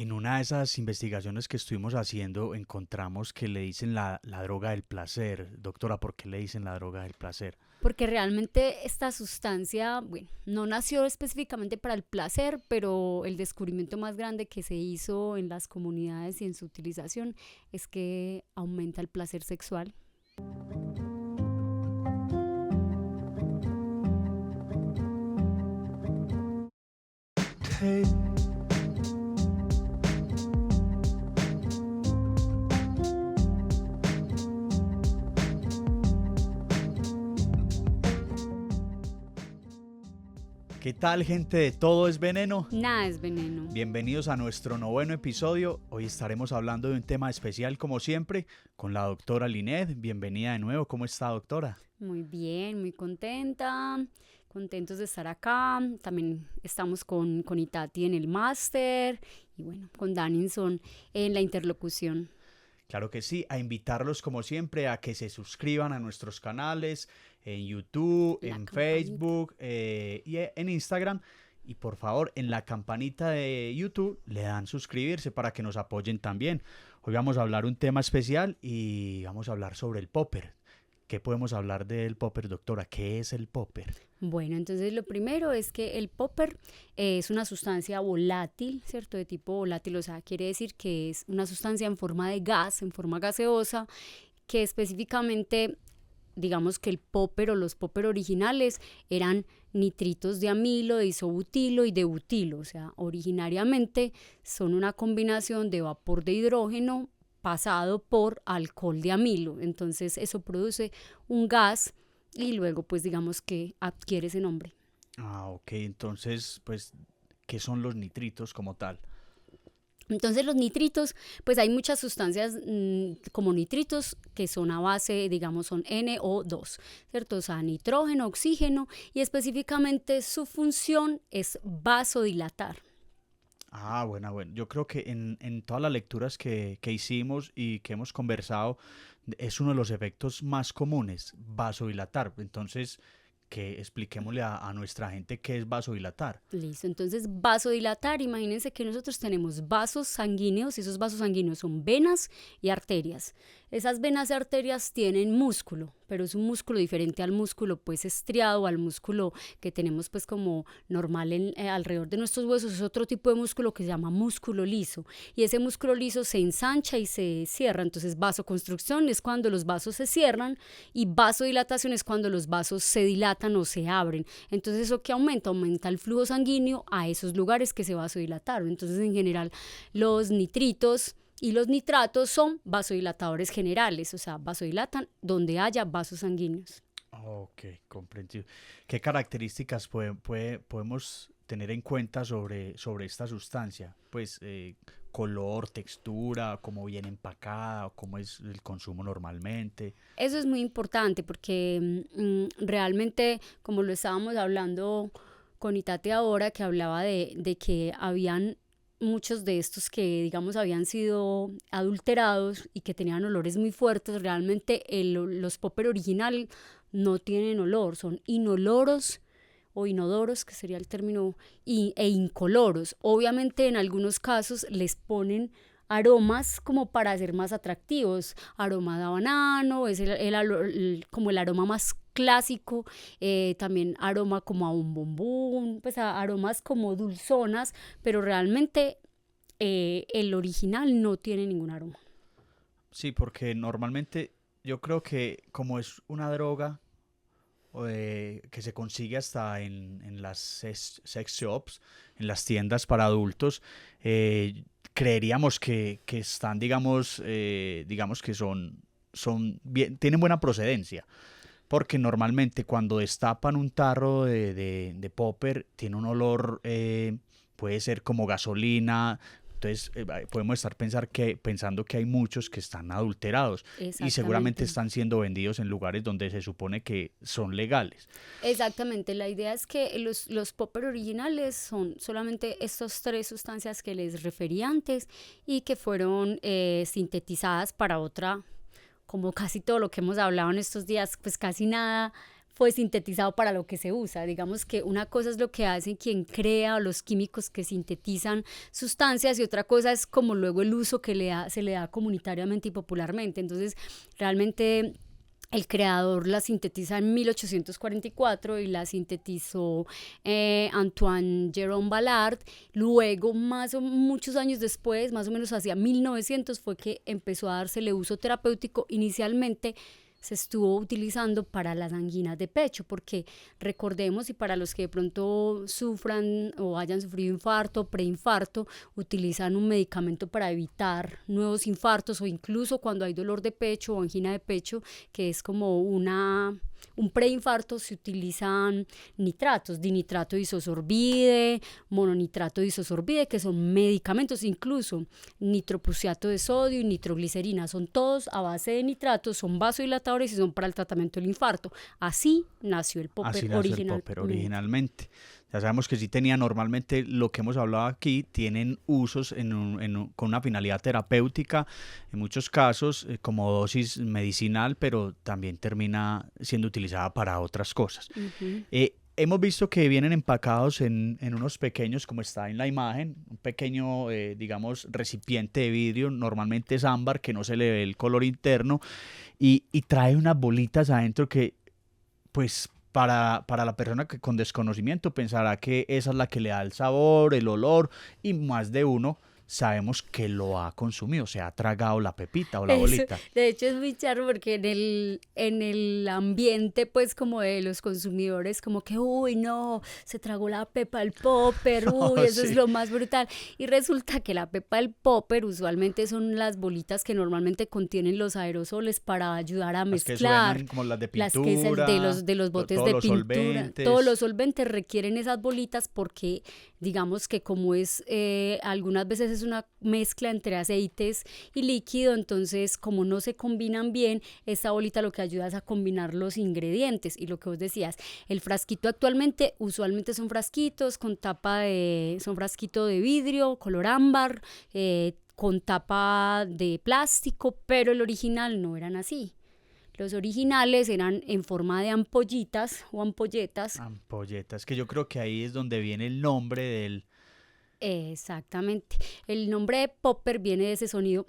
En una de esas investigaciones que estuvimos haciendo, encontramos que le dicen la droga del placer. Doctora, ¿por qué le dicen la droga del placer? Porque realmente esta sustancia, bueno, no nació específicamente para el placer, pero el descubrimiento más grande que se hizo en las comunidades y en su utilización es que aumenta el placer sexual. Hey. ¿Qué tal, gente de Todo es Veneno? Nada es veneno. Bienvenidos a nuestro noveno episodio. Hoy estaremos hablando de un tema especial, como siempre, con la doctora Linet. Bienvenida de nuevo. ¿Cómo está, doctora? Muy bien, muy contenta, contentos de estar acá. También estamos con Itati en el máster y bueno, con Daninson en la interlocución. Claro que sí, a invitarlos como siempre a que se suscriban a nuestros canales en YouTube, La en campanita. Facebook y en Instagram. Y por favor, en la campanita de YouTube le dan suscribirse para que nos apoyen también. Hoy vamos a hablar un tema especial y vamos a hablar sobre el popper. ¿Qué podemos hablar del popper, doctora? ¿Qué es el popper? Bueno, entonces lo primero es que el popper es una sustancia volátil, ¿cierto? De tipo volátil, o sea, quiere decir que es una sustancia en forma de gas, en forma gaseosa, que específicamente, digamos que el popper o los popper originales eran nitritos de amilo, de isobutilo y de butilo, o sea, originariamente son una combinación de vapor de hidrógeno pasado por alcohol de amilo, entonces eso produce un gas y luego pues digamos que adquiere ese nombre. Ah, ok, entonces, pues, ¿qué son los nitritos como tal? Entonces los nitritos, pues hay muchas sustancias como nitritos que son a base, digamos, son NO2, ¿cierto? O sea, nitrógeno, oxígeno, y específicamente su función es vasodilatar. Ah, bueno. Yo creo que en todas las lecturas que hicimos y que hemos conversado, es uno de los efectos más comunes, vasodilatar. Entonces, que expliquémosle a nuestra gente qué es vasodilatar. Listo, entonces vasodilatar, imagínense que nosotros tenemos vasos sanguíneos y esos vasos sanguíneos son venas y arterias. Esas venas y arterias tienen músculo, pero es un músculo diferente al músculo pues estriado, al músculo que tenemos pues como normal alrededor de nuestros huesos. Es otro tipo de músculo que se llama músculo liso y ese músculo liso se ensancha y se cierra. Entonces vasoconstricción es cuando los vasos se cierran y vasodilatación es cuando los vasos se dilatan o se abren. Entonces eso que aumenta el flujo sanguíneo a esos lugares que se vasodilataron. Entonces en general los nitritos y los nitratos son vasodilatadores generales, o sea, vasodilatan donde haya vasos sanguíneos. Ok, comprendido. ¿Qué características podemos tener en cuenta sobre esta sustancia? Pues color, textura, cómo viene empacada, o cómo es el consumo normalmente. Eso es muy importante porque realmente, como lo estábamos hablando con Itate ahora, que hablaba de que habían muchos de estos que, digamos, habían sido adulterados y que tenían olores muy fuertes, realmente los popper original no tienen olor, son inoloros o inodoros, que sería el término, e incoloros. Obviamente en algunos casos les ponen aromas como para ser más atractivos, aroma de banano, es como el aroma más clásico, también aroma como a un bombón, pues a aromas como dulzonas, pero realmente el original no tiene ningún aroma. Sí, porque normalmente yo creo que como es una droga que se consigue hasta en las sex shops, en las tiendas para adultos, creeríamos que están, digamos que son bien, tienen buena procedencia. Porque normalmente cuando destapan un tarro de popper, tiene un olor, puede ser como gasolina. Entonces podemos estar pensando que hay muchos que están adulterados y seguramente Exactamente. están siendo vendidos en lugares donde se supone que son legales. Exactamente, la idea es que los popper originales son solamente estas tres sustancias que les referí antes y que fueron sintetizadas para otra, como casi todo lo que hemos hablado en estos días, pues casi nada fue sintetizado para lo que se usa. Digamos que una cosa es lo que hace quien crea o los químicos que sintetizan sustancias y otra cosa es como luego el uso que se le da comunitariamente y popularmente. Entonces, realmente el creador la sintetiza en 1844 y la sintetizó Antoine Jérôme Ballard. Luego, muchos años después, más o menos hacia 1900, fue que empezó a dársele uso terapéutico. Inicialmente se estuvo utilizando para las anginas de pecho, porque recordemos, y para los que de pronto sufran o hayan sufrido infarto, preinfarto, utilizan un medicamento para evitar nuevos infartos, o incluso cuando hay dolor de pecho o angina de pecho, que es como un preinfarto, se utilizan nitratos, dinitrato de isosorbide, mononitrato de isosorbide, que son medicamentos, incluso nitroprusiato de sodio y nitroglicerina, son todos a base de nitratos, son vasodilatadores y son para el tratamiento del infarto. Así nació el popper originalmente. Ya sabemos que sí tenía normalmente lo que hemos hablado aquí, tienen usos con una finalidad terapéutica, en muchos casos como dosis medicinal, pero también termina siendo utilizada para otras cosas. Uh-huh. Hemos visto que vienen empacados en unos pequeños, como está en la imagen, un pequeño, digamos, recipiente de vidrio, normalmente es ámbar, que no se le ve el color interno, y trae unas bolitas adentro que, pues, para la persona que con desconocimiento pensará que esa es la que le da el sabor, el olor, y más de uno sabemos que lo ha consumido, se ha tragado la pepita o la bolita. De hecho es muy charro porque en el ambiente pues como de los consumidores como que uy no, se tragó la pepa del popper, uy eso es lo más brutal, y resulta que la pepa del popper usualmente son las bolitas que normalmente contienen los aerosoles para ayudar a mezclar, que como las de pintura, las que de los botes de pintura, todos los solventes requieren esas bolitas porque digamos que como es algunas veces es una mezcla entre aceites y líquido, entonces como no se combinan bien, esta bolita lo que ayuda es a combinar los ingredientes. Y lo que vos decías, el frasquito actualmente usualmente son frasquitos con son frasquito de vidrio, color ámbar, con tapa de plástico, pero el original no eran así. Los originales eran en forma de ampollitas o ampolletas. Ampolletas, que yo creo que ahí es donde viene el nombre del... Exactamente. El nombre de popper viene de ese sonido.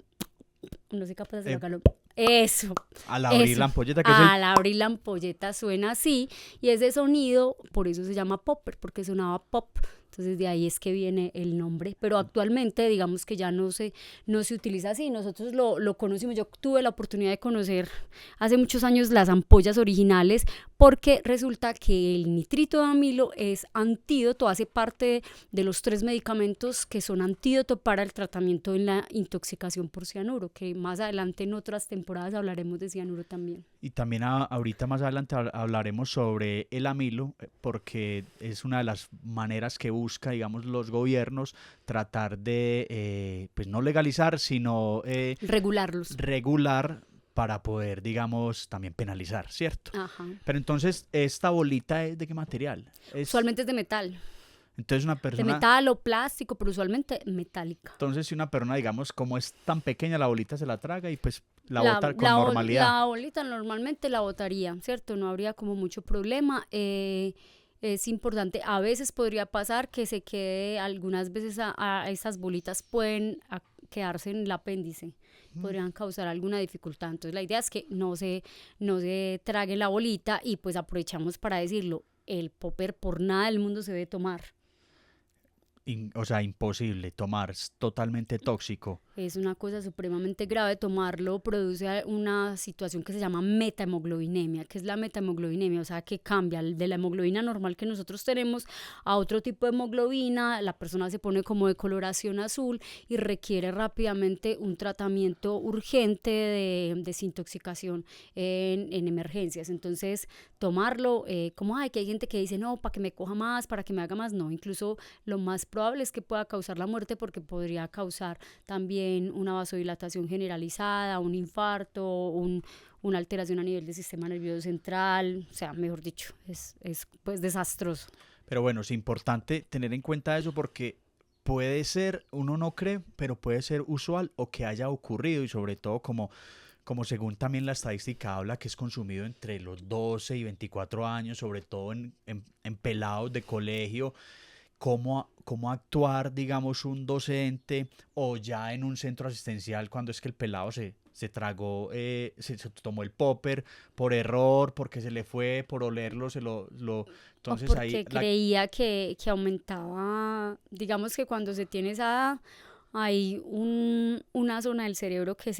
No soy capaz de sacarlo. Eso. Al abrir la ampolleta. Al abrir la ampolleta suena así. Y ese sonido, por eso se llama popper, porque sonaba pop. Entonces de ahí es que viene el nombre, pero actualmente digamos que ya no se utiliza así. Nosotros lo conocimos, yo tuve la oportunidad de conocer hace muchos años las ampollas originales, porque resulta que el nitrito de amilo es antídoto, hace parte de los 3 medicamentos que son antídoto para el tratamiento en la intoxicación por cianuro, que más adelante en otras temporadas hablaremos de cianuro también. Y también ahorita más adelante hablaremos sobre el amilo, porque es una de las maneras que busca, digamos, los gobiernos tratar de, pues no legalizar, sino regular para poder, digamos, también penalizar, ¿cierto? Ajá. Pero entonces, ¿esta bolita es de qué material? Usualmente es de metal. Entonces una persona... De metal o plástico, pero usualmente metálica. Entonces si una persona, digamos, como es tan pequeña, la bolita se la traga y pues la bota con normalidad. La bolita normalmente la botaría, ¿cierto? No habría como mucho problema. Es importante, a veces podría pasar que se quede, algunas veces a esas bolitas pueden quedarse en el apéndice, podrían causar alguna dificultad. Entonces la idea es que no se trague la bolita y pues aprovechamos para decirlo, el popper por nada del mundo se debe tomar. O sea, imposible tomar, es totalmente tóxico. Es una cosa supremamente grave, tomarlo produce una situación que se llama metahemoglobinemia. ¿Qué es la metahemoglobinemia? O sea, que cambia de la hemoglobina normal que nosotros tenemos a otro tipo de hemoglobina, la persona se pone como de coloración azul y requiere rápidamente un tratamiento urgente de desintoxicación en emergencias. Entonces, tomarlo, como que hay gente que dice, no, para que me coja más, para que me haga más, no, incluso lo más probable es que pueda causar la muerte porque podría causar también una vasodilatación generalizada, un infarto, una alteración a nivel del sistema nervioso central, o sea, mejor dicho, es pues desastroso. Pero bueno, es importante tener en cuenta eso porque puede ser, uno no cree, pero puede ser usual o que haya ocurrido y sobre todo como como según también la estadística habla, que es consumido entre los 12 y 24 años, sobre todo en pelados de colegio, cómo actuar, digamos, un docente o ya en un centro asistencial cuando es que el pelado se tragó, se tomó el popper por error, porque se le fue, por olerlo, O entonces ahí porque creía que aumentaba, digamos que cuando se tiene esa edad, hay una zona del cerebro que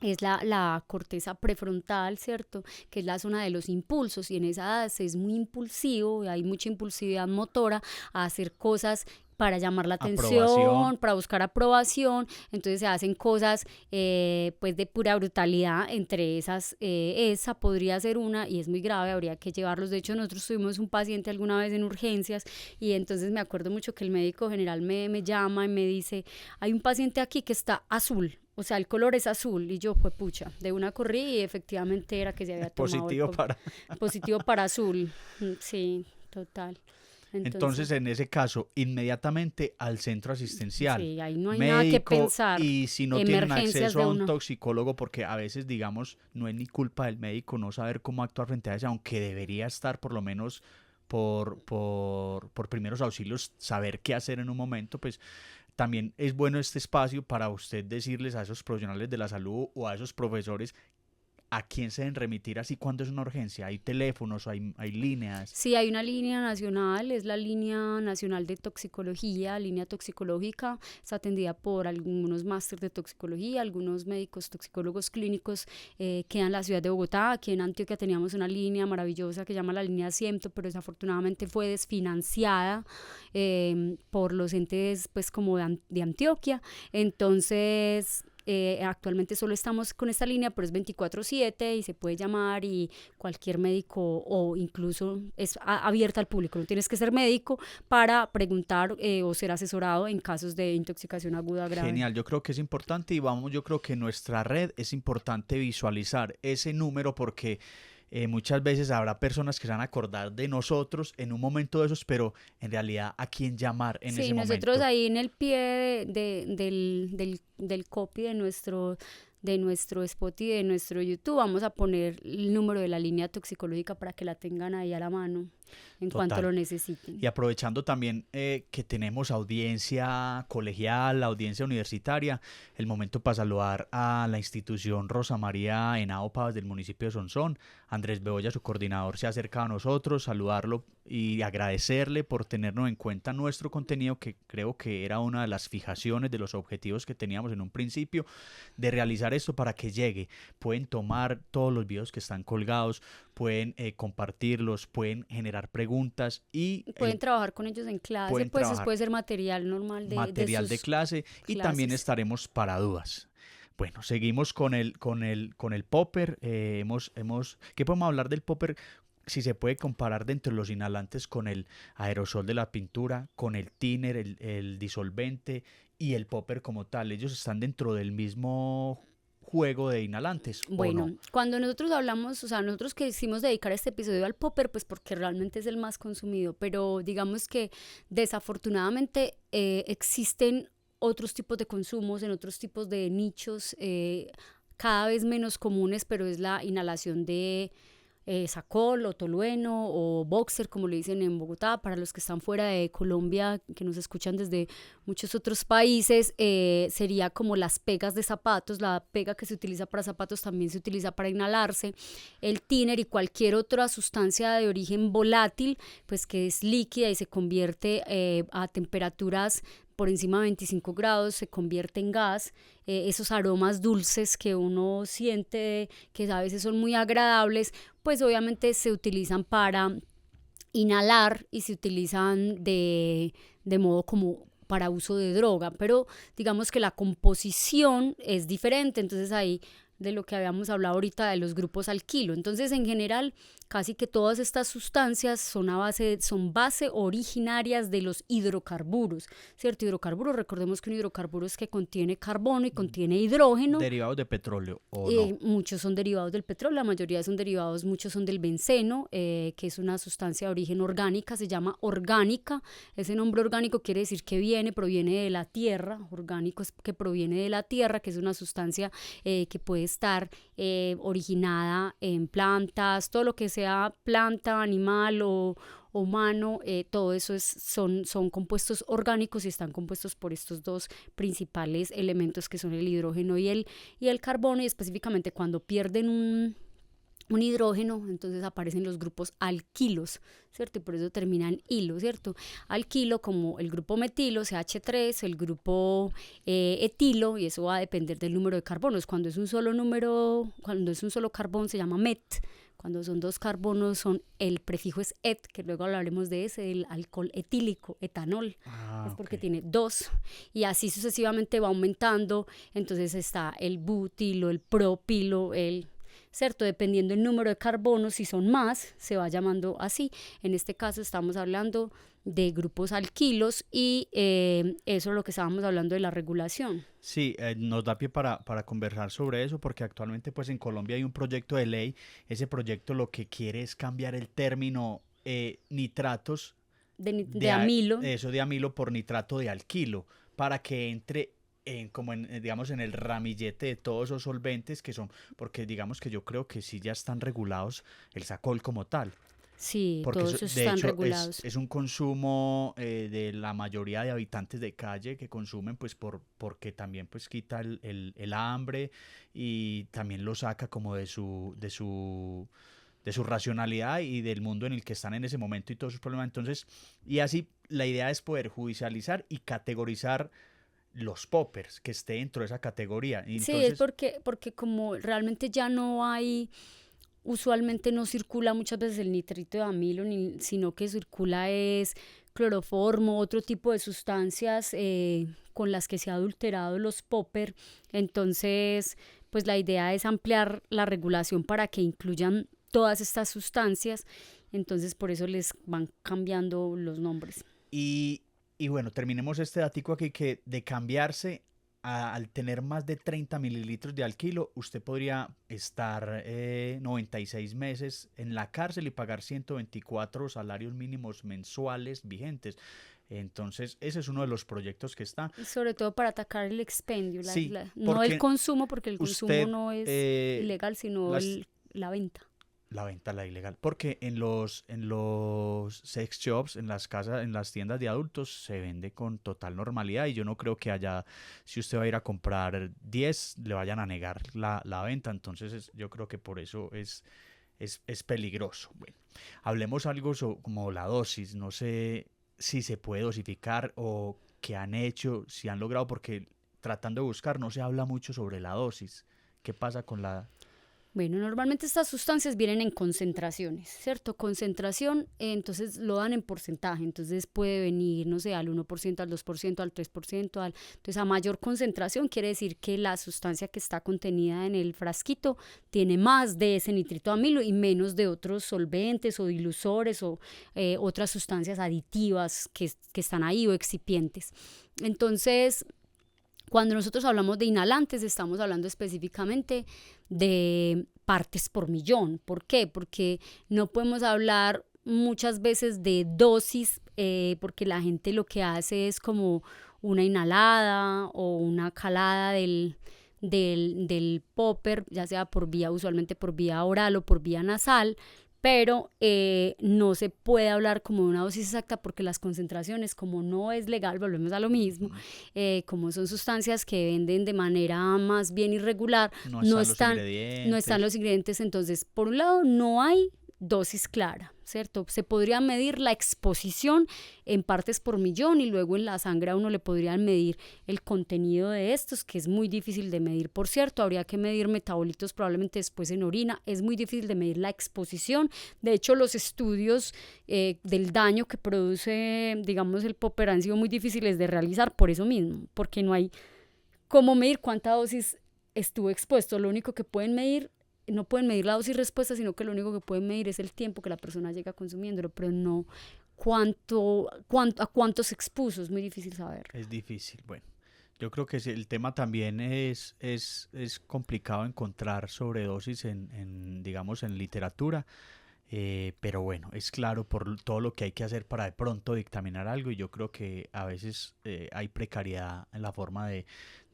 es la corteza prefrontal, ¿cierto? Que es la zona de los impulsos y en esa edad se es muy impulsivo, hay mucha impulsividad motora a hacer cosas para llamar la aprobación. atención, para buscar aprobación, entonces se hacen cosas pues de pura brutalidad, entre esas esa podría ser una y es muy grave, habría que llevarlos, de hecho nosotros tuvimos un paciente alguna vez en urgencias y entonces me acuerdo mucho que el médico general me llama y me dice, hay un paciente aquí que está azul, o sea, el color es azul. Y yo, pues pucha, de una corrí y efectivamente era que se había tomado Positivo para... positivo para azul. Sí, total. Entonces, Entonces, en ese caso, inmediatamente al centro asistencial, sí, ahí no hay nada que médico, pensar. y si no tienen Emergencias acceso de a un una. toxicólogo, porque a veces, digamos, no es ni culpa del médico no saber cómo actuar frente a eso, aunque debería estar por lo menos por primeros auxilios, saber qué hacer en un momento, pues también es bueno este espacio para usted decirles a esos profesionales de la salud o a esos profesores a quién se deben remitir así cuando es una urgencia. Hay teléfonos, hay líneas. Sí, hay una línea nacional, es la línea nacional de toxicología, línea toxicológica, es atendida por algunos máster de toxicología, algunos médicos toxicólogos clínicos, queda en la ciudad de Bogotá. Aquí en Antioquia teníamos una línea maravillosa que se llama la línea Ciento, pero desafortunadamente fue desfinanciada por los entes pues como de Antioquia, entonces actualmente solo estamos con esta línea, pero es 24/7 y se puede llamar y cualquier médico o incluso es abierta al público. No tienes que ser médico para preguntar o ser asesorado en casos de intoxicación aguda grave. Genial, yo creo que es importante y vamos, yo creo que en nuestra red es importante visualizar ese número porque muchas veces habrá personas que se van a acordar de nosotros en un momento de esos, pero en realidad a quién llamar en Sí, ese nosotros momento. ahí en el pie del copy de nuestro spot y de nuestro YouTube vamos a poner el número de la línea toxicológica para que la tengan ahí a la mano en cuanto Total. lo necesiten. Y aprovechando también que tenemos audiencia colegial, audiencia universitaria, el momento para saludar a la institución Rosa María Henao Pavas del municipio de Sonsón. Andrés Bedoya, su coordinador, se ha acercado a nosotros, saludarlo y agradecerle por tenernos en cuenta nuestro contenido, que creo que era una de las fijaciones de los objetivos que teníamos en un principio, de realizar esto para que llegue. Pueden tomar todos los videos que están colgados, pueden compartirlos, pueden generar preguntas y Pueden trabajar con ellos en clase, pueden pues trabajar puede ser material normal de material de sus clase y también clases. estaremos para dudas. Bueno, seguimos con el popper. ¿Qué podemos hablar del popper? Si se puede comparar dentro de los inhalantes con el aerosol de la pintura, con el thinner, el disolvente y el popper como tal. Ellos están dentro del mismo juego de inhalantes, ¿o no? Bueno, cuando nosotros hablamos, o sea, nosotros quisimos dedicar este episodio al popper, pues porque realmente es el más consumido, pero digamos que desafortunadamente existen otros tipos de consumos en otros tipos de nichos cada vez menos comunes, pero es la inhalación de Sacol o Tolueno o Boxer, como le dicen en Bogotá, para los que están fuera de Colombia, que nos escuchan desde muchos otros países, sería como las pegas de zapatos, la pega que se utiliza para zapatos también se utiliza para inhalarse, el thinner y cualquier otra sustancia de origen volátil, pues que es líquida y se convierte a temperaturas por encima de 25 grados, se convierte en gas, esos aromas dulces que uno siente, que a veces son muy agradables, pues obviamente se utilizan para inhalar y se utilizan de modo como para uso de droga, pero digamos que la composición es diferente, entonces ahí de lo que habíamos hablado ahorita de los grupos alquilo. Entonces, en general, casi que todas estas sustancias son base originarias de los hidrocarburos, ¿cierto? Hidrocarburos, recordemos que un hidrocarburo es que contiene carbono y contiene hidrógeno. ¿Derivados de petróleo o no? Muchos son derivados del petróleo, la mayoría son derivados, muchos son del benceno, que es una sustancia de origen orgánica, se llama orgánica. Ese nombre orgánico quiere decir que proviene de la tierra, orgánico es que proviene de la tierra, que es una sustancia que puede estar originada en plantas, todo lo que sea planta, animal o humano, todo eso son compuestos orgánicos y están compuestos por estos dos principales elementos que son el hidrógeno y el carbono, y específicamente cuando pierden un hidrógeno, entonces aparecen los grupos alquilos, ¿cierto? Y por eso termina en hilo, ¿cierto? Alquilo como el grupo metilo, CH3, el grupo etilo, y eso va a depender del número de carbonos. Cuando es un solo carbón se llama met. Cuando son dos carbonos, el prefijo es et, que luego hablaremos de ese, el alcohol etílico, etanol, es porque tiene dos, y así sucesivamente va aumentando. Entonces está el butilo, el propilo, ¿cierto? Dependiendo del número de carbonos, si son más, se va llamando así. En este caso estamos hablando de grupos alquilos y eso es lo que estábamos hablando de la regulación. Sí, nos da pie para conversar sobre eso, porque actualmente pues en Colombia hay un proyecto de ley. Ese proyecto lo que quiere es cambiar el término nitratos de amilo. de amilo por nitrato de alquilo, para que entre digamos, en el ramillete de todos esos solventes que son, porque digamos que yo creo que sí ya están regulados el SACOL como tal. Sí, Porque todos de están hecho regulados. es un consumo de la mayoría de habitantes de calle que consumen pues porque también pues quita el hambre y también lo saca como de su racionalidad y del mundo en el que están en ese momento y todos sus problemas. Entonces, y así la idea es poder judicializar y categorizar los poppers que esté dentro de esa categoría. Y Sí, es entonces, porque como realmente ya no hay, usualmente no circula muchas veces el nitrito de amilo, sino que circula es cloroformo, otro tipo de sustancias con las que se ha adulterado los popper. Entonces, pues la idea es ampliar la regulación para que incluyan todas estas sustancias. Entonces, por eso les van cambiando los nombres. y, y bueno, terminemos este datico aquí que de cambiarse al tener más de 30 mililitros de alquilo, usted podría estar 96 meses en la cárcel y pagar 124 salarios mínimos mensuales vigentes. Entonces, ese es uno de los proyectos que está. Y sobre todo para atacar el expendio, Sí, no el porque consumo, porque el consumo usted, no es ilegal, sino las, la venta. la venta, la ilegal. Porque en los sex shops, en las casas, en las tiendas de adultos, se vende con total normalidad. Y yo no creo que haya, si usted va a ir a comprar 10 le vayan a negar la venta. Entonces, yo creo que por eso es peligroso. Bueno, hablemos algo como la dosis. No sé si se puede dosificar o qué han hecho, si han logrado, porque tratando de buscar no se habla mucho sobre la dosis. ¿Qué pasa con la...? Bueno, normalmente estas sustancias vienen en concentraciones, ¿cierto? Concentración, entonces lo dan en porcentaje, entonces puede venir, no sé, al 1%, al 2%, al 3%, entonces a mayor concentración quiere decir que la sustancia que está contenida en el frasquito tiene más de ese nitrito de amilo y menos de otros solventes o dilusores o otras sustancias aditivas que están ahí o excipientes. Entonces, cuando nosotros hablamos de inhalantes, estamos hablando específicamente de partes por millón. ¿Por qué? Porque no podemos hablar muchas veces de dosis, porque la gente lo que hace es como una inhalada o una calada del popper, ya sea usualmente por vía oral o por vía nasal, pero no se puede hablar como de una dosis exacta porque las concentraciones, como no es legal, volvemos a lo mismo, como son sustancias que venden de manera más bien irregular, No no están los están ingredientes. los ingredientes, entonces por un lado no hay dosis clara, ¿cierto? Se podría medir la exposición en partes por millón y luego en la sangre a uno le podrían medir el contenido de estos, que es muy difícil de medir, por cierto, habría que medir metabolitos probablemente después en orina, es muy difícil de medir la exposición. De hecho, los estudios del daño que produce, digamos, el popper han sido muy difíciles de realizar por eso mismo, porque no hay cómo medir cuánta dosis estuvo expuesto, lo único que pueden medir, no pueden medir la dosis respuesta, sino que lo único que pueden medir es el tiempo que la persona llega consumiéndolo, pero no a cuánto se expuso, es muy difícil saber. Es difícil. Bueno, yo creo que el tema también es complicado encontrar sobredosis digamos, en literatura. Pero bueno, es claro por todo lo que hay que hacer para de pronto dictaminar algo y yo creo que a veces hay precariedad en la forma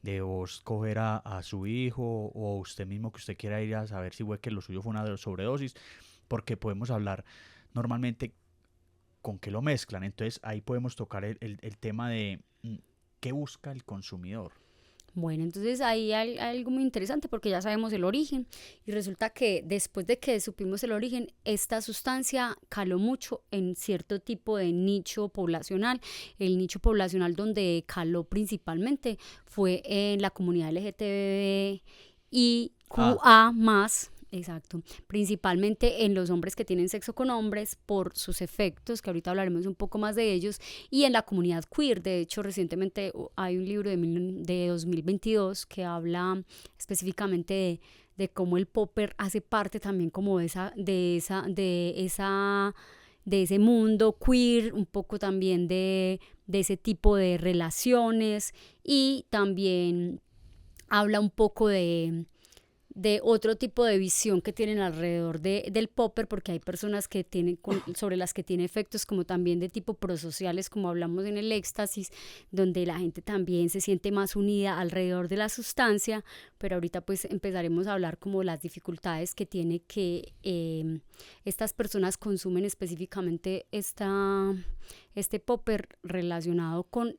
de vos coger a su hijo o usted mismo que usted quiera ir a saber si fue que lo suyo fue una sobredosis, porque podemos hablar normalmente con qué lo mezclan. Entonces ahí podemos tocar el tema de qué busca el consumidor. Bueno, entonces ahí hay algo muy interesante porque ya sabemos el origen y resulta que después de que supimos el origen, esta sustancia caló mucho en cierto tipo de nicho poblacional. El nicho poblacional donde caló principalmente fue en la comunidad LGTBIQA+, exacto, principalmente en los hombres que tienen sexo con hombres por sus efectos, que ahorita hablaremos un poco más de ellos, y en la comunidad queer. De hecho, recientemente hay un libro de 2022 que habla específicamente de cómo el popper hace parte también como de ese mundo queer, un poco también de ese tipo de relaciones, y también habla un poco de otro tipo de visión que tienen alrededor del popper, porque hay personas que tienen sobre las que tiene efectos como también de tipo prosociales, como hablamos en el éxtasis, donde la gente también se siente más unida alrededor de la sustancia, pero ahorita pues empezaremos a hablar como las dificultades que tiene que estas personas consumen específicamente este popper relacionado con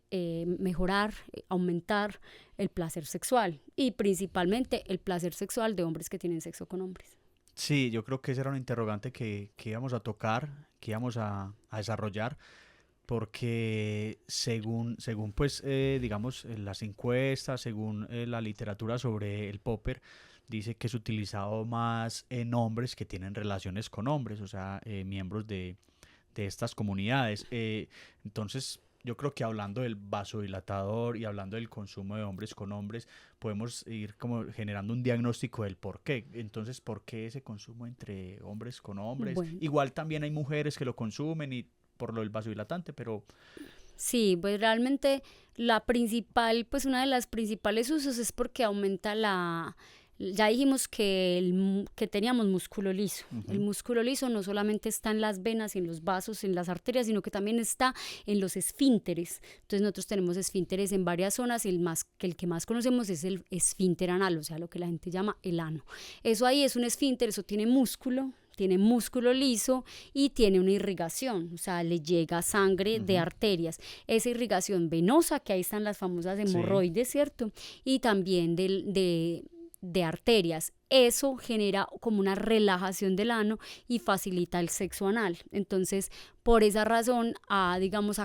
mejorar, aumentar el placer sexual y principalmente el placer sexual de hombres que tienen sexo con hombres. Sí, yo creo que esa era una interrogante que íbamos a tocar, que íbamos a desarrollar, porque según pues, digamos, las encuestas, según la literatura sobre el popper, dice que es utilizado más en hombres que tienen relaciones con hombres, o sea, miembros de estas comunidades. Entonces, yo creo que hablando del vasodilatador y hablando del consumo de hombres con hombres, podemos ir como generando un diagnóstico del por qué. Entonces, ¿por qué ese consumo entre hombres con hombres? Bueno. Igual también hay mujeres que lo consumen y por lo del vasodilatante, pero... Sí, pues realmente pues una de las principales usos es porque aumenta ya dijimos que teníamos músculo liso. El músculo liso no solamente está en las venas, en los vasos, en las arterias, sino que también está en los esfínteres. Entonces nosotros tenemos esfínteres en varias zonas y el que más conocemos es el esfínter anal, o sea, lo que la gente llama el ano. Eso ahí es un esfínter, eso tiene músculo liso y tiene una irrigación, o sea, le llega sangre de arterias. Esa irrigación venosa, que ahí están las famosas hemorroides, ¿cierto? Y también de arterias. Eso genera como una relajación del ano y facilita el sexo anal. Entonces, por esa razón, ha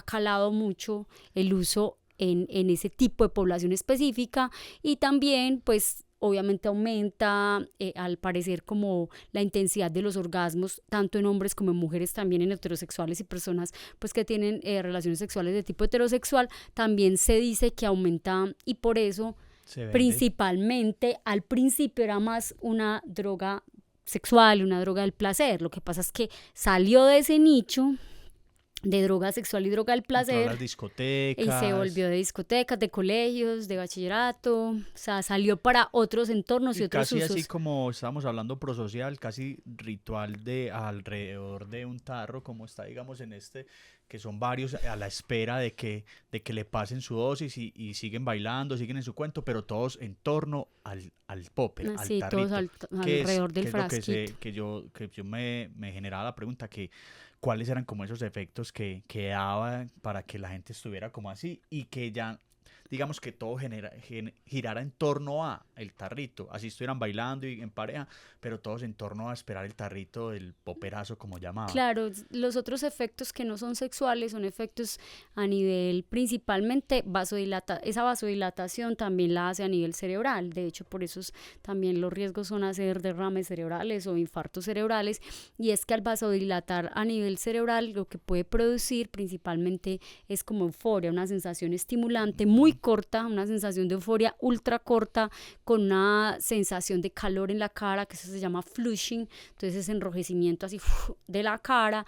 calado mucho el uso en ese tipo de población específica y también, pues, obviamente aumenta al parecer como la intensidad de los orgasmos tanto en hombres como en mujeres, también en heterosexuales y personas pues que tienen relaciones sexuales de tipo heterosexual, también se dice que aumenta y por eso principalmente al principio era más una droga sexual, una droga del placer. Lo que pasa es que salió de ese nicho de droga sexual y droga del placer. Las discotecas. Y se volvió de discotecas, de colegios, de bachillerato. O sea, salió para otros entornos y otros casi usos. Así como estábamos hablando prosocial, casi ritual de alrededor de un tarro, como está, digamos, en que son varios a la espera de que le pasen su dosis y siguen bailando, siguen en su cuento, pero todos en torno al popper, al tarrito. Todos alrededor del frasquito. Que yo me generaba la pregunta cuáles eran como esos efectos que daba para que la gente estuviera como así y que ya, digamos que todo girara en torno a el tarrito, así estuvieran bailando y en pareja, pero todos en torno a esperar el tarrito del poperazo como llamaba. Claro, los otros efectos que no son sexuales son efectos a nivel principalmente esa vasodilatación también la hace a nivel cerebral, de hecho por eso también los riesgos son hacer derrames cerebrales o infartos cerebrales, y es que al vasodilatar a nivel cerebral lo que puede producir principalmente es como euforia, una sensación estimulante muy corta, una sensación de euforia ultra corta con una sensación de calor en la cara, que eso se llama flushing, entonces es enrojecimiento así de la cara,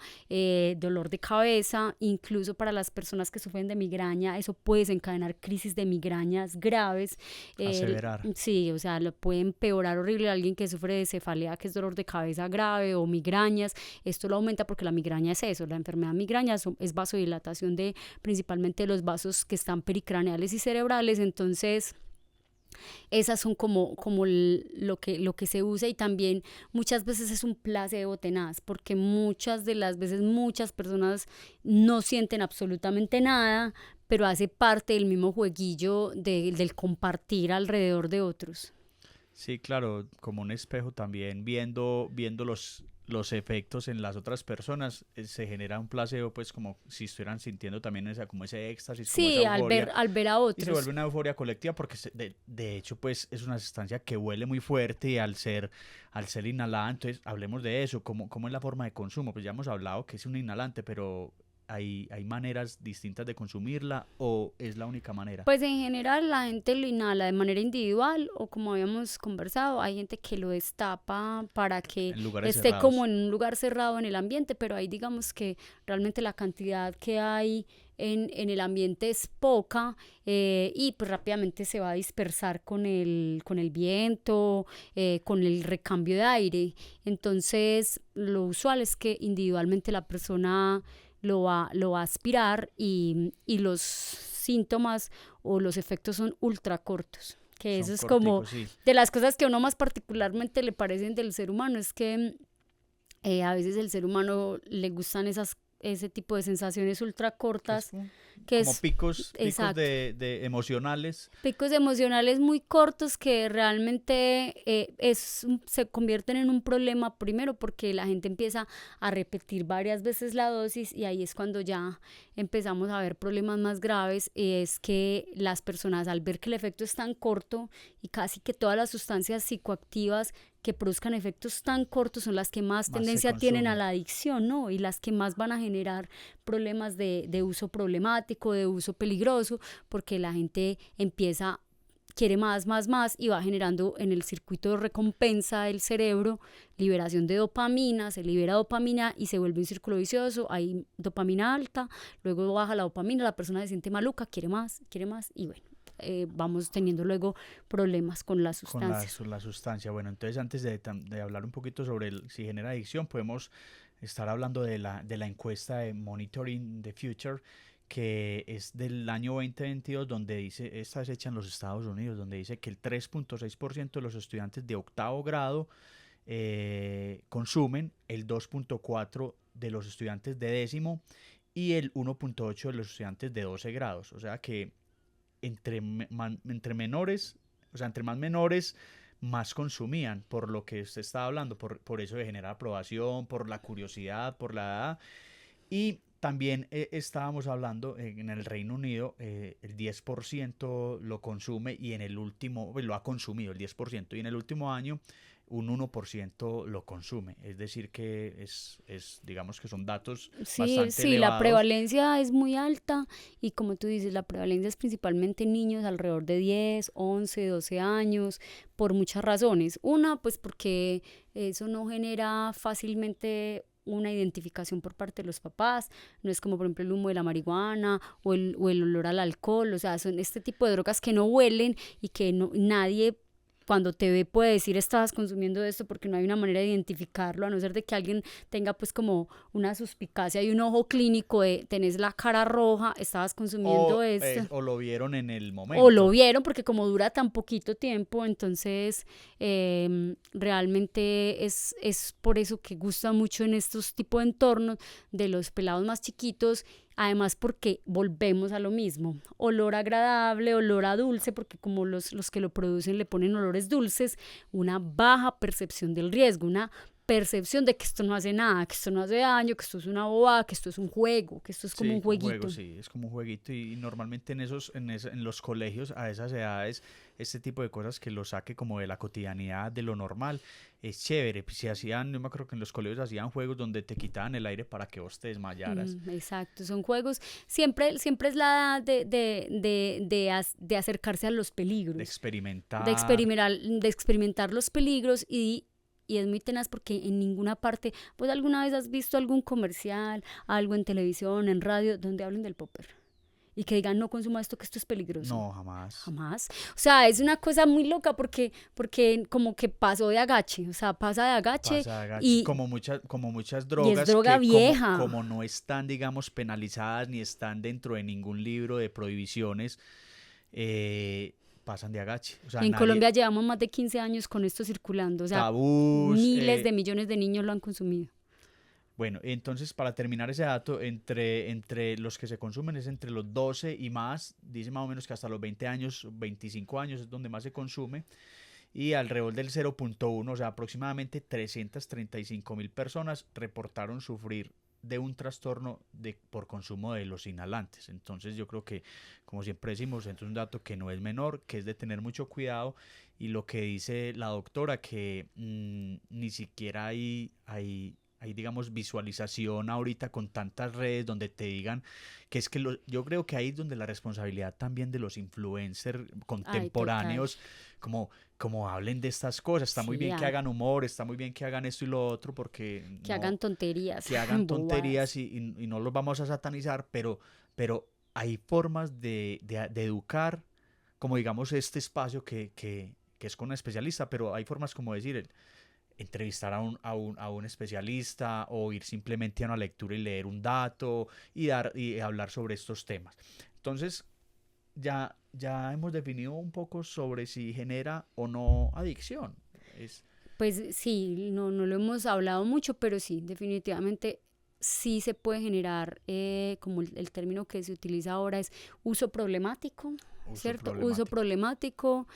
dolor de cabeza, incluso para las personas que sufren de migraña, eso puede desencadenar crisis de migrañas graves. Aseverar. Sí, o sea, lo puede empeorar horrible. Alguien que sufre de cefalea, que es dolor de cabeza grave, o migrañas, esto lo aumenta porque la migraña es eso, la enfermedad migraña es vasodilatación de principalmente los vasos que están pericraneales y cerebrales, entonces esas son como lo que se usa, y también muchas veces es un placebo tenaz, porque muchas de las veces muchas personas no sienten absolutamente nada, pero hace parte del mismo jueguillo del compartir alrededor de otros. Sí, claro, como un espejo también, viendo los efectos en las otras personas, se genera un placebo, pues como si estuvieran sintiendo también esa, como ese éxtasis, como esa Sí, euforia, al ver a y se otros. vuelve una euforia colectiva porque de hecho pues es una sustancia que huele muy fuerte y al ser inhalada, entonces hablemos de eso, cómo es la forma de consumo, pues ya hemos hablado que es un inhalante, pero hay maneras distintas de consumirla o es la única manera. Pues en general la gente lo inhala de manera individual, o como habíamos conversado, hay gente que lo destapa para que En lugares esté como cerrados. en un lugar cerrado en el ambiente, pero ahí digamos que realmente la cantidad que hay en el ambiente es poca, y pues rápidamente se va a dispersar con el viento, con el recambio de aire. Entonces lo usual es que individualmente la persona lo va a aspirar, y los síntomas o los efectos son ultra cortos. Que Son eso es como corticos, sí. de las cosas que a uno más particularmente le parecen del ser humano, es que a veces el ser humano le gustan ese tipo de sensaciones ultra Que es cortas, que como es picos exacto, de emocionales. picos emocionales muy cortos que realmente se convierten en un problema, primero porque la gente empieza a repetir varias veces la dosis, y ahí es cuando ya empezamos a ver problemas más graves, y es que las personas, al ver que el efecto es tan corto, y casi que todas las sustancias psicoactivas que produzcan efectos tan cortos son las que más Más se tendencia tienen a consumen. la adicción, ¿no? Y las que más van a generar problemas de uso problemático, de uso peligroso, porque la gente empieza, quiere más, más, más, y va generando en el circuito de recompensa del cerebro liberación de dopamina, se libera dopamina y se vuelve un círculo vicioso, hay dopamina alta, luego baja la dopamina, la persona se siente maluca, quiere más, y bueno, vamos teniendo luego problemas con las Con sustancias. la sustancia. Bueno, entonces antes de hablar un poquito sobre si genera adicción, podemos estar hablando de la encuesta de Monitoring the Future, que es del año 2022, donde dice, esta es hecha en los Estados Unidos, donde dice que el 3.6% de los estudiantes de octavo grado consumen, el 2.4% de los estudiantes de décimo y el 1.8% de los estudiantes de 12 grados. O sea que entre menores, o sea, entre más menores, más consumían, por lo que usted estaba hablando, por eso de generar aprobación, por la curiosidad, por la edad. Y también estábamos hablando en el Reino Unido, el 10% lo consume y en el último, pues, lo ha consumido el 10% y en el último año un 1% lo consume. Es decir, que digamos que son datos Sí, bastante sí, la elevados. prevalencia es muy alta, y como tú dices, la prevalencia es principalmente en niños alrededor de 10, 11, 12 años, por muchas razones. Una, pues porque eso no genera fácilmente una identificación por parte de los papás, no es como por ejemplo el humo de la marihuana o el olor al alcohol, o sea, son este tipo de drogas que no huelen, y que nadie cuando te ve puede decir estabas consumiendo esto, porque no hay una manera de identificarlo, a no ser de que alguien tenga pues como una suspicacia y un ojo clínico de tenés la cara roja, estabas consumiendo esto, O lo vieron en el o lo momento. vieron, porque como dura tan poquito tiempo, entonces realmente es por eso que gusta mucho en estos tipos de entornos de los pelados más chiquitos. Además porque volvemos a lo mismo, olor agradable, olor a dulce, porque como los que lo producen le ponen olores dulces, una baja percepción del riesgo, una percepción de que esto no hace nada, que esto no hace daño, que esto es una bobada, que esto es un juego, que esto es como Sí, un un juego, jueguito. sí, es como un jueguito y normalmente en los colegios a esas edades, este tipo de cosas que lo saque como de la cotidianidad, de lo normal, es chévere. Pues, si hacían, yo me acuerdo que en los colegios hacían juegos donde te quitaban el aire para que vos te desmayaras. Exacto, son juegos, siempre es la edad de acercarse a los De peligros, experimentar. de experimentar los peligros, y es muy tenaz porque en ninguna parte, pues alguna vez has visto algún comercial, algo en televisión, en radio, donde hablen del popper y que digan no consuma esto, que esto es peligroso. No, jamás. Jamás. O sea, es una cosa muy loca porque como que pasó de agache, o sea, pasa de agache, Pasa, gache. y, Como muchas y es drogas droga que vieja. como no están, digamos, penalizadas ni están dentro de ningún libro de prohibiciones, eh, pasan de agache. O sea, En nadie, Colombia llevamos más de 15 años con esto circulando, o sea, tabús. miles de millones de niños lo han consumido. Bueno, entonces para terminar ese dato, entre los que se consumen es entre los 12 y más, dice más o menos que hasta los 20 años, 25 años es donde más se consume, y alrededor del 0.1, o sea, aproximadamente 335.000 personas reportaron sufrir de un trastorno por consumo de los inhalantes. Entonces yo creo que, como siempre decimos, es un dato que no es menor, que es de tener mucho cuidado, y lo que dice la doctora, que ni siquiera hay, digamos, visualización ahorita con tantas redes donde te digan que es que yo creo que ahí es donde la responsabilidad también de los influencers Ay, total. contemporáneos, como hablen de estas cosas. Está muy Sí, bien que hagan humor, está muy bien que hagan esto y lo otro, porque que no, hagan tonterías, que hagan tonterías bobadas. y no los vamos a satanizar, pero hay formas de educar, como digamos este espacio que es con un especialista, pero hay formas como decir, entrevistar a un especialista o ir simplemente a una lectura y leer un dato y hablar sobre estos temas. Entonces, ya hemos definido un poco sobre si genera o no adicción. Es, Pues sí, no lo hemos hablado mucho, pero sí, definitivamente sí se puede generar, como el término que se utiliza ahora es uso problemático, uso ¿cierto? Uso problemático. problemático,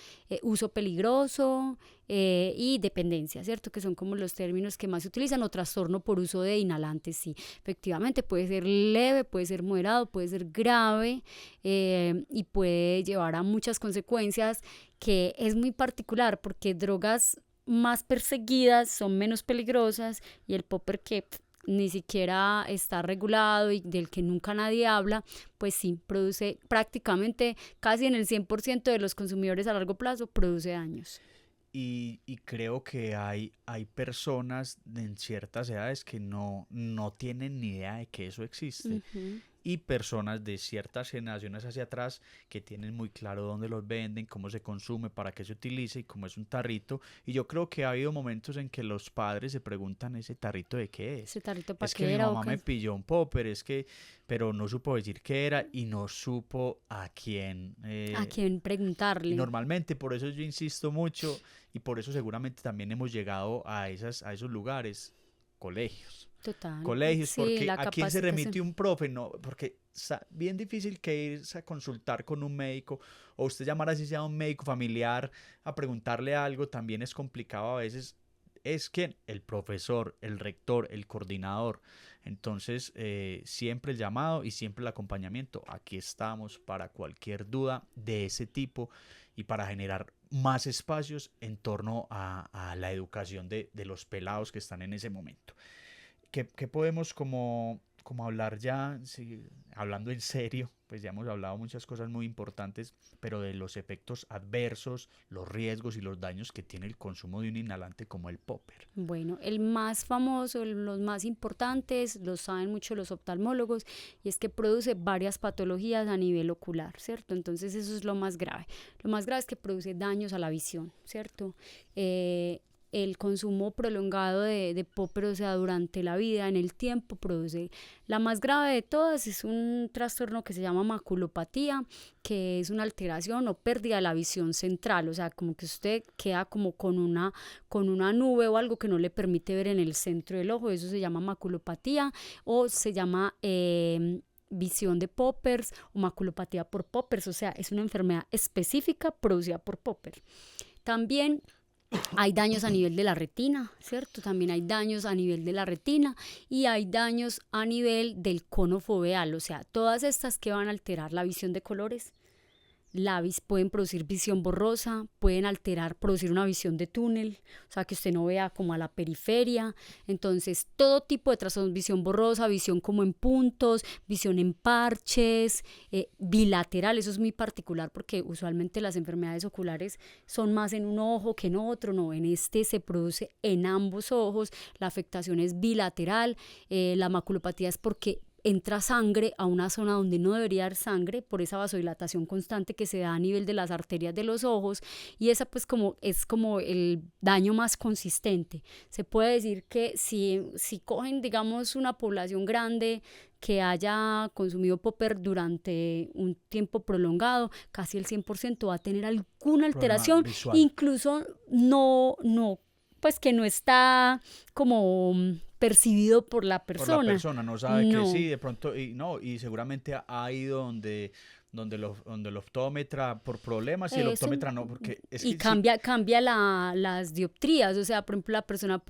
uso peligroso y dependencia, ¿cierto? Que son como los términos que más se utilizan, o trastorno por uso de inhalantes, sí. Efectivamente, puede ser leve, puede ser moderado, puede ser grave y puede llevar a muchas consecuencias, que es muy particular porque drogas más perseguidas son menos peligrosas, y el popper, que ni siquiera está regulado y del que nunca nadie habla, pues sí, produce prácticamente casi en el 100% de los consumidores a largo plazo, produce daños. Y creo que hay personas en ciertas edades que no tienen ni idea de que eso existe, Ujú. y personas de ciertas generaciones hacia atrás que tienen muy claro dónde los venden, cómo se consume, para qué se utiliza y cómo es un tarrito. Y yo creo que ha habido momentos en que los padres se preguntan, ¿ese tarrito de qué es? ¿Ese tarrito para Es que qué mi era o mamá qué? me pilló un popper, pero no supo decir qué era y no supo a quién. ¿A quién Y preguntarle? normalmente por eso yo insisto mucho, y por eso seguramente también hemos llegado a esos lugares, colegios. Total. Colegios, Sí, porque la ¿a quién se remite capacitación. un profe? No, porque bien difícil que irse a consultar con un médico, o usted llamar así sea a un médico familiar a preguntarle algo, también es complicado a veces. Es que el profesor, el rector, el coordinador. Entonces, siempre el llamado y siempre el acompañamiento. Aquí estamos para cualquier duda de ese tipo y para generar más espacios en torno a la educación de los pelados que están en ese momento. ¿Qué podemos como hablar ya, sí, hablando en serio? Pues ya hemos hablado muchas cosas muy importantes, pero de los efectos adversos, los riesgos y los daños que tiene el consumo de un inhalante como el popper. Bueno, el más famoso, los más importantes, lo saben mucho los oftalmólogos, y es que produce varias patologías a nivel ocular, ¿cierto? Entonces eso es lo más grave. Lo más grave es que produce daños a la visión, ¿cierto? El consumo prolongado de popper, o sea, durante la vida, en el tiempo, produce, la más grave de todas es un trastorno que se llama maculopatía, que es una alteración o pérdida de la visión central, o sea, como que usted queda como con una nube o algo que no le permite ver en el centro del ojo. Eso se llama maculopatía, o se llama visión de poppers o maculopatía por poppers, o sea, es una enfermedad específica producida por popper. También hay daños a nivel de la retina, ¿cierto? También hay daños a nivel de la retina, y hay daños a nivel del cono foveal, o sea, todas estas que van a alterar la visión de colores, pueden producir visión borrosa, pueden producir una visión de túnel, o sea, que usted no vea como a la periferia. Entonces, todo tipo de trastornos: visión borrosa, visión como en puntos, visión en parches, bilateral. Eso es muy particular porque usualmente las enfermedades oculares son más en un ojo que en otro. No, en este se produce en ambos ojos. La afectación es bilateral. La maculopatía es porque entra sangre a una zona donde no debería dar sangre por esa vasodilatación constante que se da a nivel de las arterias de los ojos, y esa pues es como el daño más consistente. Se puede decir que si cogen, digamos, una población grande que haya consumido popper durante un tiempo prolongado, casi el 100% va a tener alguna alteración, incluso pues que no está como percibido por la persona. Por la persona, no sabe que sí, de pronto, y seguramente ha ido donde el optómetra por problemas y el optómetra no, porque es y que cambia las dioptrías, o sea, por ejemplo, la persona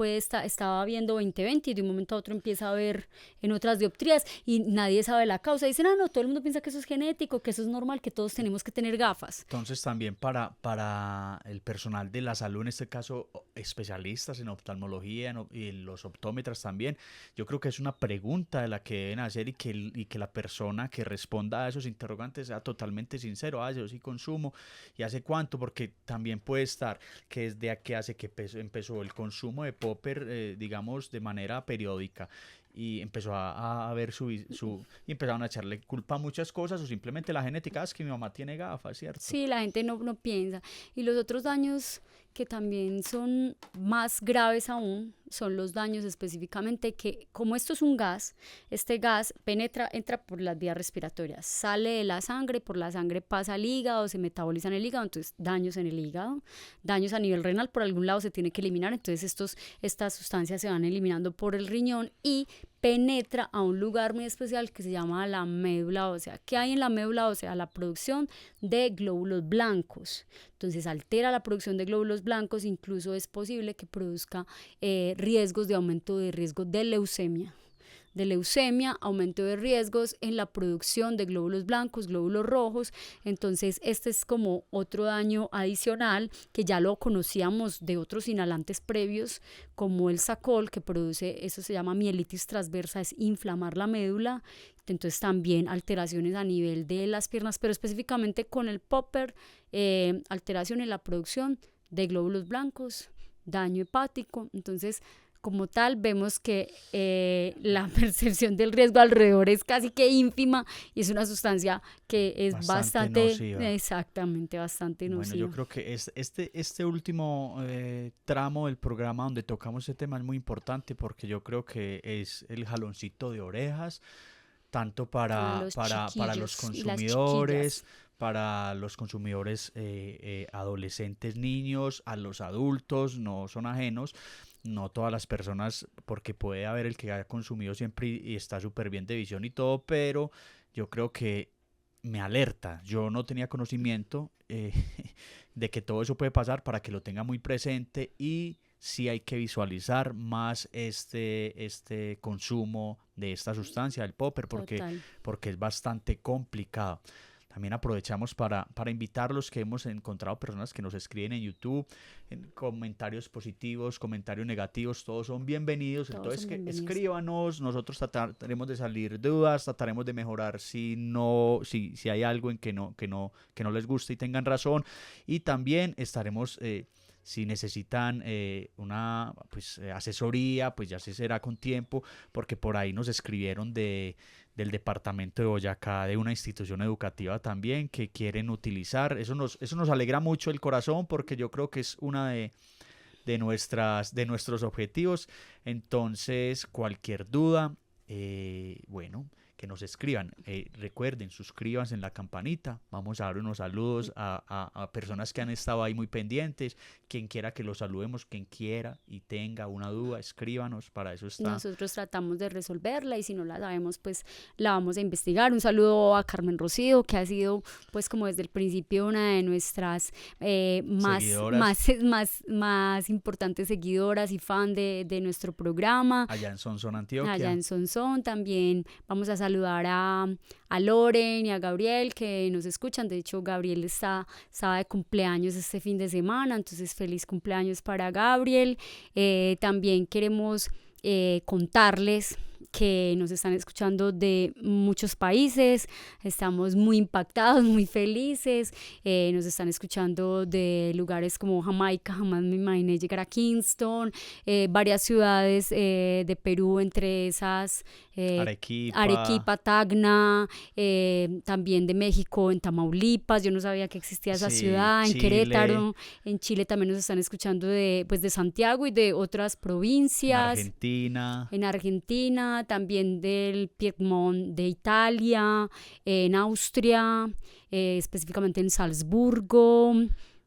estaba viendo 20/20 y de un momento a otro empieza a ver en otras dioptrías y nadie sabe la causa. Dicen, no, todo el mundo piensa que eso es genético, que eso es normal, que todos tenemos que tener gafas. Entonces también para el personal de la salud, en este caso especialistas en oftalmología y los optómetras también, yo creo que es una pregunta de la que deben hacer y que la persona que responda a esos interrogantes sea totalmente sincero. Yo sí consumo, ¿y hace cuánto? Porque también puede estar que desde aquí hace que empezó el consumo de popper, digamos, de manera periódica, y empezó a ver y empezaron a echarle culpa a muchas cosas, o simplemente la genética, es que mi mamá tiene gafas, ¿cierto? Sí, la gente no piensa. Y los otros daños que también son más graves aún son los daños específicamente que, como esto es un gas, este gas entra por las vías respiratorias, sale de la sangre, por la sangre pasa al hígado, se metaboliza en el hígado, entonces daños en el hígado, daños a nivel renal, por algún lado se tiene que eliminar, entonces estas sustancias se van eliminando por el riñón y penetra a un lugar muy especial que se llama la médula ósea. ¿Qué hay en la médula ósea? La producción de glóbulos blancos. Entonces altera la producción de glóbulos blancos, incluso es posible que produzca riesgos de aumento de riesgo de leucemia, aumento de riesgos en la producción de glóbulos blancos, glóbulos rojos. Entonces este es como otro daño adicional que ya lo conocíamos de otros inhalantes previos, como el Sacol, que produce, eso se llama mielitis transversa, es inflamar la médula. Entonces también alteraciones a nivel de las piernas, pero específicamente con el popper, alteración en la producción de glóbulos blancos, daño hepático. Entonces, como tal, vemos que la percepción del riesgo alrededor es casi que ínfima y es una sustancia que es bastante nociva. Exactamente, bastante nociva. Bueno, yo creo que este último tramo del programa donde tocamos este tema es muy importante, porque yo creo que es el jaloncito de orejas, tanto para los consumidores, para los consumidores adolescentes, niños, a los adultos, no son ajenos. No todas las personas, porque puede haber el que haya consumido siempre y está súper bien de visión y todo, pero yo creo que me alerta. Yo no tenía conocimiento de que todo eso puede pasar, para que lo tenga muy presente, y sí hay que visualizar más este consumo de esta sustancia, del popper, porque es bastante complicado. También aprovechamos para invitarlos, que hemos encontrado personas que nos escriben en YouTube, en comentarios positivos, comentarios negativos, todos son bienvenidos. Entonces escríbanos, nosotros trataremos de salir dudas, trataremos de mejorar si hay algo en que no les guste y tengan razón, y también estaremos... si necesitan una asesoría, pues ya se será con tiempo, porque por ahí nos escribieron del departamento de Boyacá, de una institución educativa también, que quieren utilizar. Eso nos alegra mucho el corazón, porque yo creo que es una de nuestros objetivos. Entonces, cualquier duda, que nos escriban. Recuerden, suscríbanse en la campanita. Vamos a dar unos saludos a personas que han estado ahí muy pendientes. Quien quiera que los saludemos, quien quiera y tenga una duda, escríbanos, para eso está. Nosotros tratamos de resolverla, y si no la sabemos, pues la vamos a investigar. Un saludo a Carmen Rocío, que ha sido, pues, como desde el principio, una de nuestras más importantes seguidoras y fan de nuestro programa. Allá en Sonsón, Antioquia. Allá en Sonsón también. Vamos a saludar a Loren y a Gabriel, que nos escuchan. De hecho, Gabriel estaba de cumpleaños este fin de semana, entonces feliz cumpleaños para Gabriel. También queremos contarles que nos están escuchando de muchos países. Estamos muy impactados, muy felices. Nos están escuchando de lugares como Jamaica, jamás me imaginé llegar a Kingston, varias ciudades de Perú, entre esas Arequipa, Tacna, también de México, en Tamaulipas. Yo no sabía que existía esa ciudad, en Chile. Querétaro, en Chile también nos están escuchando de Santiago y de otras provincias. En Argentina, también del Piedmont de Italia, en Austria, específicamente en Salzburgo.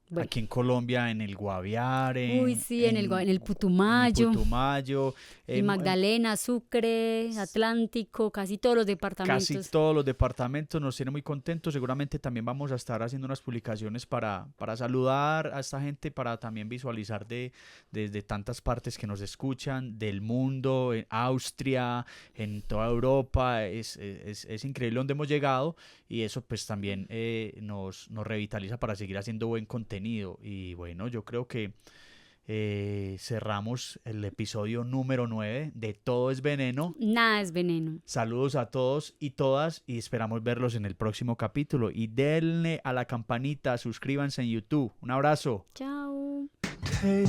Bueno. Aquí en Colombia, en el Guaviare. Uy, sí, en el Putumayo. En el Putumayo. Y Magdalena, Sucre, Atlántico, casi todos los departamentos. Casi todos los departamentos nos tienen muy contentos. Seguramente también vamos a estar haciendo unas publicaciones para saludar a esta gente, para también visualizar desde tantas partes que nos escuchan, del mundo, en Austria, en toda Europa. Es increíble donde hemos llegado y eso pues también nos revitaliza para seguir haciendo buen contenido. Y bueno, yo creo que cerramos el episodio número 9 de Todo es Veneno. Nada es veneno. Saludos a todos y todas y esperamos verlos en el próximo capítulo. Y denle a la campanita, suscríbanse en YouTube. Un abrazo. Chao. Hey.